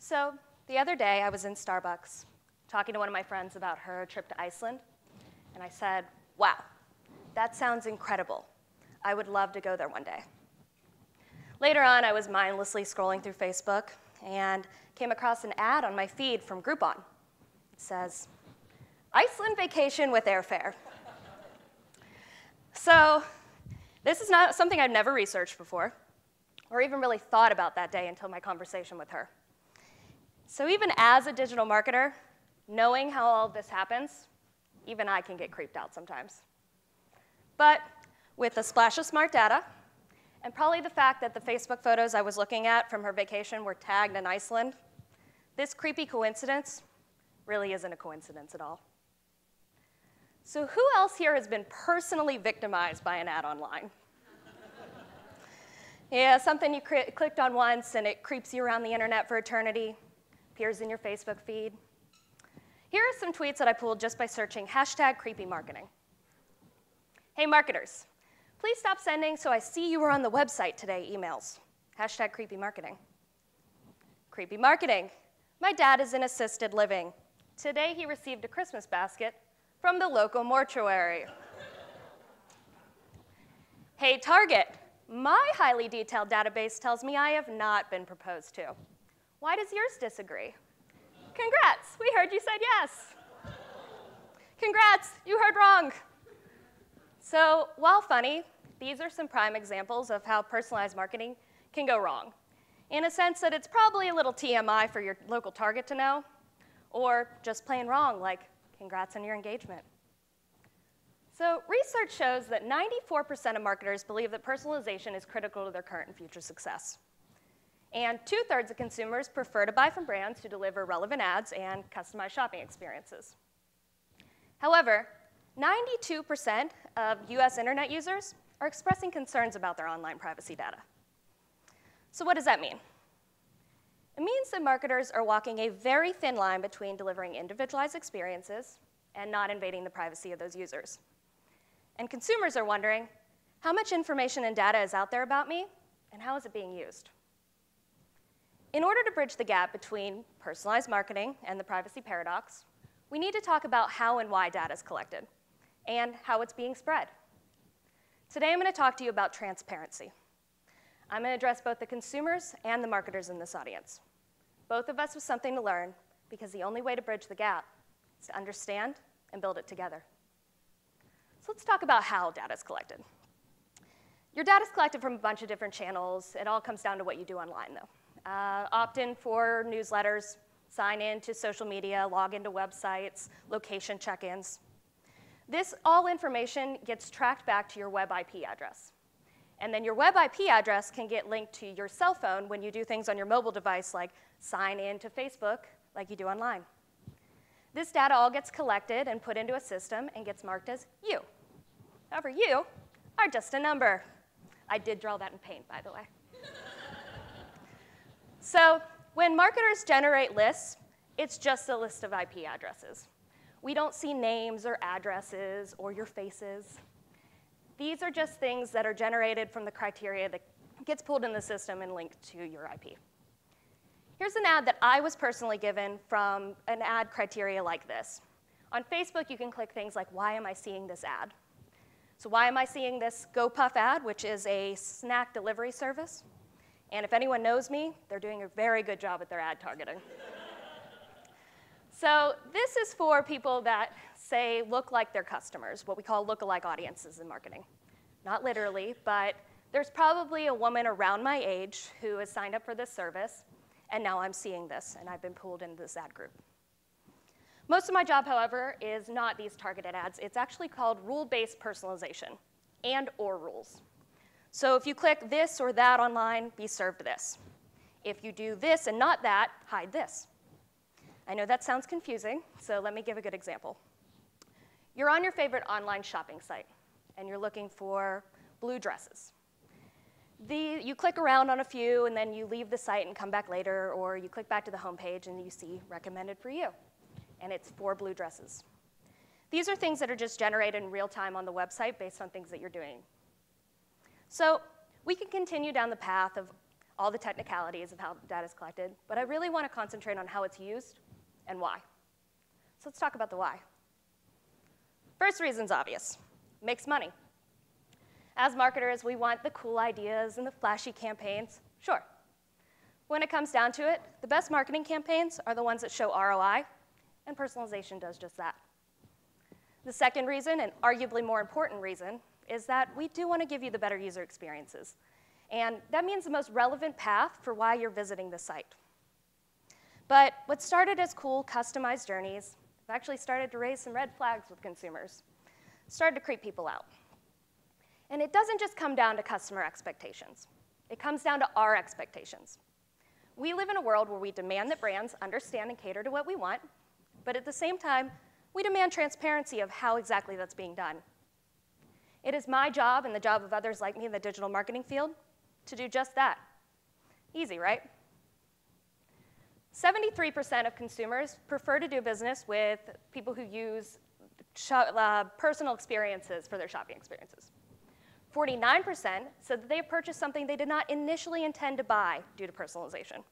So the other day, I was in Starbucks talking to one of my friends about her trip to Iceland, and I said, wow, that sounds incredible. I would love to go there one day. Later on, I was mindlessly scrolling through Facebook and came across an ad on my feed from Groupon. It says, Iceland vacation with airfare. So this is not something I've never researched before or even really thought about that day until my conversation with her. So even as a digital marketer, knowing how all of this happens, even I can get creeped out sometimes. But with a splash of smart data, and probably the fact that the Facebook photos I was looking at from her vacation were tagged in Iceland, this creepy coincidence really isn't a coincidence at all. So who else here has been personally victimized by an ad online? Yeah, something you clicked on once and it creeps you around the internet for eternity, appears in your Facebook feed. Here are some tweets that I pulled just by searching #creepymarketing. Hey marketers, please stop sending "so I see you were on the website today" emails. #creepymarketing. Creepy marketing. My dad is in assisted living. Today he received a Christmas basket from the local mortuary. Hey Target, my highly detailed database tells me I have not been proposed to. Why does yours disagree? Congrats, we heard you said yes. Congrats, you heard wrong. So while funny, these are some prime examples of how personalized marketing can go wrong, in a sense that it's probably a little TMI for your local Target to know, or just plain wrong, like congrats on your engagement. So research shows that 94% of marketers believe that personalization is critical to their current and future success. And 2/3 of consumers prefer to buy from brands who deliver relevant ads and customized shopping experiences. However, 92% of US internet users are expressing concerns about their online privacy data. So what does that mean? It means that marketers are walking a very thin line between delivering individualized experiences and not invading the privacy of those users. And consumers are wondering, how much information and data is out there about me, and how is it being used? In order to bridge the gap between personalized marketing and the privacy paradox, we need to talk about how and why data is collected, and how it's being spread. Today I'm going to talk to you about transparency. I'm going to address both the consumers and the marketers in this audience. Both of us with something to learn, because the only way to bridge the gap is to understand and build it together. So let's talk about how data is collected. Your data is collected from a bunch of different channels. It all comes down to what you do online, though. Opt in for newsletters, sign in to social media, log into websites, location check-ins. This all information gets tracked back to your web IP address. And then your web IP address can get linked to your cell phone when you do things on your mobile device, like sign in to Facebook like you do online. This data all gets collected and put into a system and gets marked as you. However, you are just a number. I did draw that in paint, by the way. So when marketers generate lists, it's just a list of IP addresses. We don't see names or addresses or your faces. These are just things that are generated from the criteria that gets pulled in the system and linked to your IP. Here's an ad that I was personally given from an ad criteria like this. On Facebook, you can click things like, why am I seeing this ad? So why am I seeing this GoPuff ad, which is a snack delivery service? And if anyone knows me, they're doing a very good job at their ad targeting. So this is for people that say look like their customers, what we call lookalike audiences in marketing. Not literally, but there's probably a woman around my age who has signed up for this service, and now I'm seeing this, and I've been pulled into this ad group. Most of my job, however, is not these targeted ads. It's actually called rule-based personalization, and/or rules. So if you click this or that online, be served this. If you do this and not that, hide this. I know that sounds confusing, so let me give a good example. You're on your favorite online shopping site, and you're looking for blue dresses. You click around on a few, and then you leave the site and come back later, or you click back to the home page, and you see recommended for you, and it's 4 blue dresses. These are things that are just generated in real time on the website based on things that you're doing. So we can continue down the path of all the technicalities of how data is collected, but I really want to concentrate on how it's used and why. So let's talk about the why. First reason's obvious. Makes money. As marketers, we want the cool ideas and the flashy campaigns. Sure. When it comes down to it, the best marketing campaigns are the ones that show ROI, and personalization does just that. The second reason, and arguably more important reason, is that we do want to give you the better user experiences. And that means the most relevant path for why you're visiting the site. But what started as cool, customized journeys have actually started to raise some red flags with consumers, started to creep people out. And it doesn't just come down to customer expectations. It comes down to our expectations. We live in a world where we demand that brands understand and cater to what we want, but at the same time, we demand transparency of how exactly that's being done. It is my job and the job of others like me in the digital marketing field to do just that. Easy, right? 73% of consumers prefer to do business with people who use personal experiences for their shopping experiences. 49% said that they have purchased something they did not initially intend to buy due to personalization.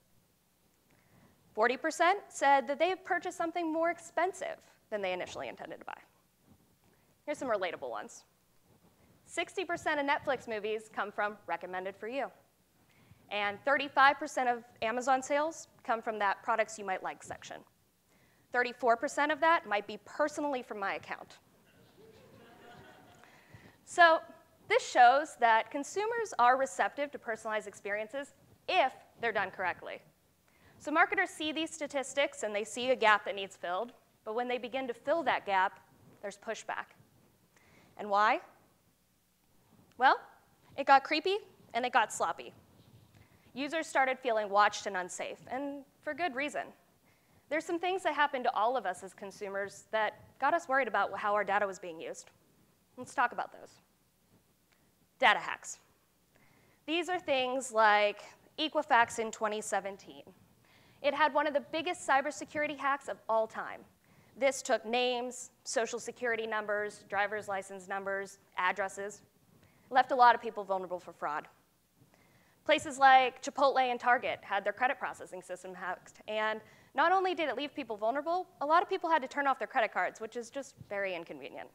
40% said that they have purchased something more expensive than they initially intended to buy. Here's some relatable ones. 60% of Netflix movies come from recommended for you. And 35% of Amazon sales come from that products you might like section. 34% of that might be personally from my account. So this shows that consumers are receptive to personalized experiences if they're done correctly. So marketers see these statistics and they see a gap that needs filled, but when they begin to fill that gap, there's pushback. And why? Well, it got creepy and it got sloppy. Users started feeling watched and unsafe, and for good reason. There's some things that happened to all of us as consumers that got us worried about how our data was being used. Let's talk about those. Data hacks. These are things like Equifax in 2017. It had one of the biggest cybersecurity hacks of all time. This took names, social security numbers, driver's license numbers, addresses, left a lot of people vulnerable for fraud. Places like Chipotle and Target had their credit processing system hacked, and not only did it leave people vulnerable, a lot of people had to turn off their credit cards, which is just very inconvenient.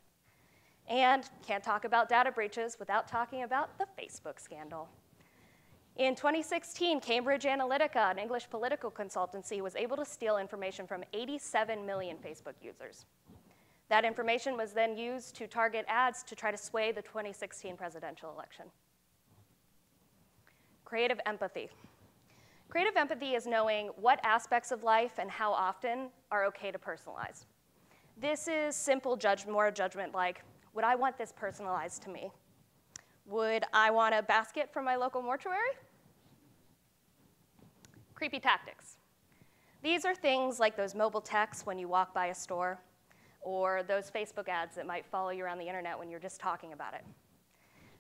And can't talk about data breaches without talking about the Facebook scandal. In 2016, Cambridge Analytica, an English political consultancy, was able to steal information from 87 million Facebook users. That information was then used to target ads to try to sway the 2016 presidential election. Creative empathy. Creative empathy is knowing what aspects of life and how often are okay to personalize. This is simple moral judgment like, would I want this personalized to me? Would I want a basket from my local mortuary? Creepy tactics. These are things like those mobile texts when you walk by a store, or those Facebook ads that might follow you around the internet when you're just talking about it.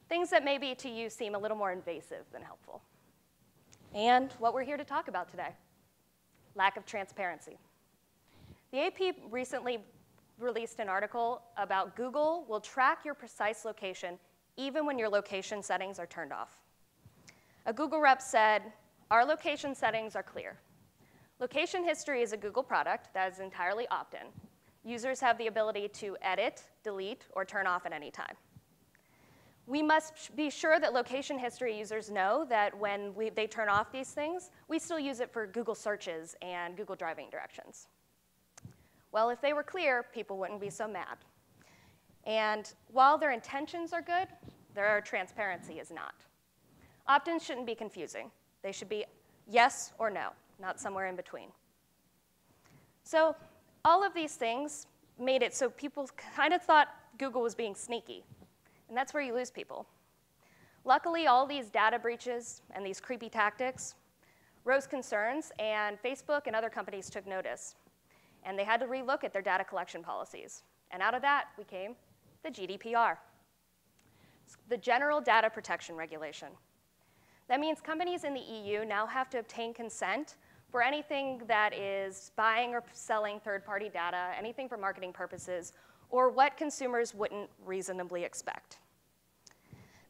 Things that maybe to you seem a little more invasive than helpful. And what we're here to talk about today, lack of transparency. The AP recently released an article about Google will track your precise location even when your location settings are turned off. A Google rep said, our location settings are clear. Location history is a Google product that is entirely opt-in. Users have the ability to edit, delete, or turn off at any time. We must be sure that location history users know that when they turn off these things, we still use it for Google searches and Google driving directions. Well, if they were clear, people wouldn't be so mad. And while their intentions are good, their transparency is not. Opt-ins shouldn't be confusing. They should be yes or no, not somewhere in between. So all of these things made it so people kind of thought Google was being sneaky. And that's where you lose people. Luckily, all these data breaches and these creepy tactics rose concerns, and Facebook and other companies took notice. And they had to relook at their data collection policies. And out of that came the GDPR, the General Data Protection Regulation. That means companies in the EU now have to obtain consent for anything that is buying or selling third-party data, anything for marketing purposes, or what consumers wouldn't reasonably expect.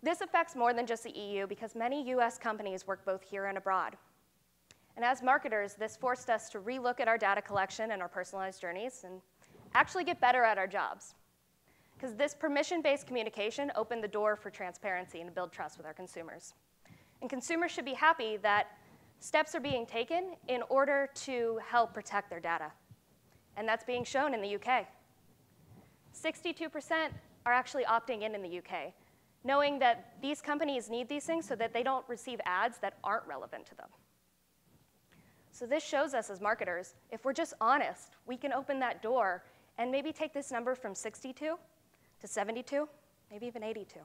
This affects more than just the EU because many US companies work both here and abroad. And as marketers, this forced us to relook at our data collection and our personalized journeys and actually get better at our jobs. Because this permission-based communication opened the door for transparency and to build trust with our consumers. And consumers should be happy that steps are being taken in order to help protect their data. And that's being shown in the UK. 62% are actually opting in the UK, knowing that these companies need these things so that they don't receive ads that aren't relevant to them. So this shows us as marketers, if we're just honest, we can open that door and maybe take this number from 62 to 72, maybe even 82.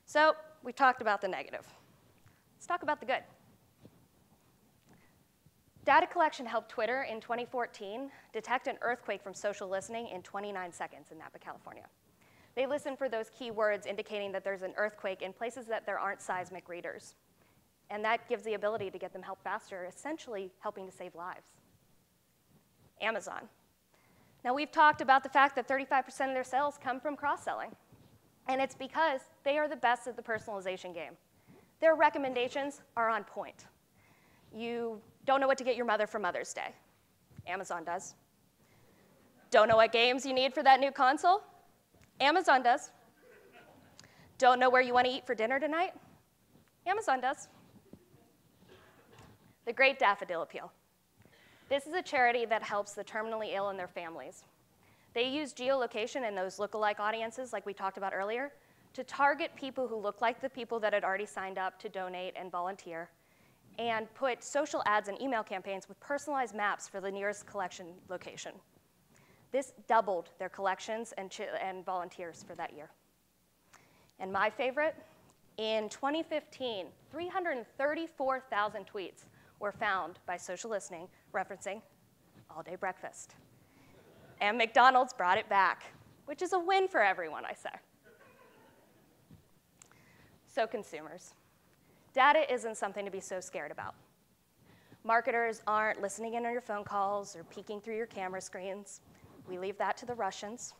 So we talked about the negative. Let's talk about the good. Data collection helped Twitter in 2014 detect an earthquake from social listening in 29 seconds in Napa, California. They listen for those keywords indicating that there's an earthquake in places that there aren't seismic readers. And that gives the ability to get them help faster, essentially helping to save lives. Amazon. Now, we've talked about the fact that 35% of their sales come from cross-selling. And it's because they are the best at the personalization game. Their recommendations are on point. You don't know what to get your mother for Mother's Day. Amazon does. Don't know what games you need for that new console? Amazon does. Don't know where you want to eat for dinner tonight? Amazon does. The Great Daffodil Appeal. This is a charity that helps the terminally ill and their families. They use geolocation and those lookalike audiences, like we talked about earlier, to target people who look like the people that had already signed up to donate and volunteer, and put social ads and email campaigns with personalized maps for the nearest collection location. This doubled their collections and volunteers for that year. And my favorite, in 2015, 334,000 tweets were found by social listening referencing all-day breakfast. And McDonald's brought it back, which is a win for everyone, I say. So consumers, data isn't something to be so scared about. Marketers aren't listening in on your phone calls or peeking through your camera screens. We leave that to the Russians.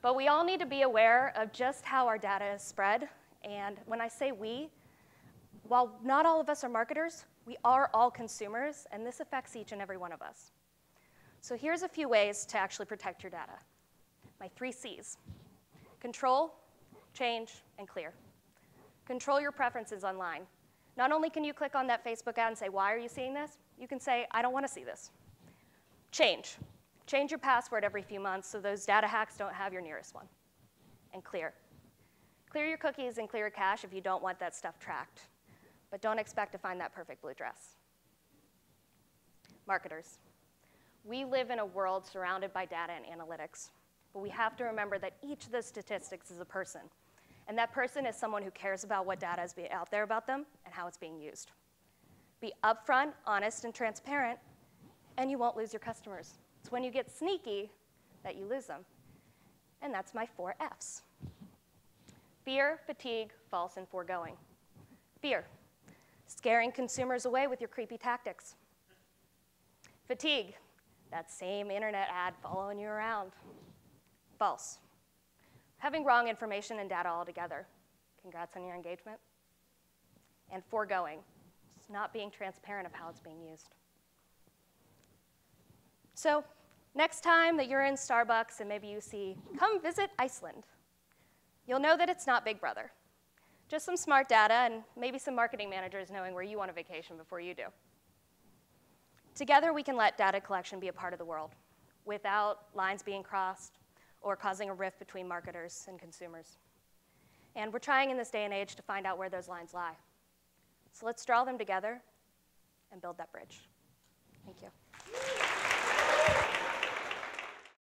But we all need to be aware of just how our data is spread. And when I say we, while not all of us are marketers, we are all consumers, and this affects each and every one of us. So here's a few ways to actually protect your data. My 3 C's: control, change, and clear. Control your preferences online. Not only can you click on that Facebook ad and say, why are you seeing this? You can say, I don't want to see this. Change. Change your password every few months so those data hacks don't have your nearest one. And clear. Clear your cookies and clear your cache if you don't want that stuff tracked. But don't expect to find that perfect blue dress. Marketers. We live in a world surrounded by data and analytics, but we have to remember that each of the statistics is a person, and that person is someone who cares about what data is out there about them and how it's being used. Be upfront, honest, and transparent, and you won't lose your customers. It's when you get sneaky that you lose them. And that's my 4 F's. Fear, fatigue, false, and foregoing. Fear. Scaring consumers away with your creepy tactics. Fatigue. That same internet ad following you around. False. Having wrong information and data altogether. Congrats on your engagement. And foregoing. It's not being transparent of how it's being used. So next time that you're in Starbucks and maybe you see, come visit Iceland, you'll know that it's not Big Brother. Just some smart data and maybe some marketing managers knowing where you want a vacation before you do. Together, we can let data collection be a part of the world without lines being crossed or causing a rift between marketers and consumers. And we're trying in this day and age to find out where those lines lie. So let's draw them together and build that bridge. Thank you.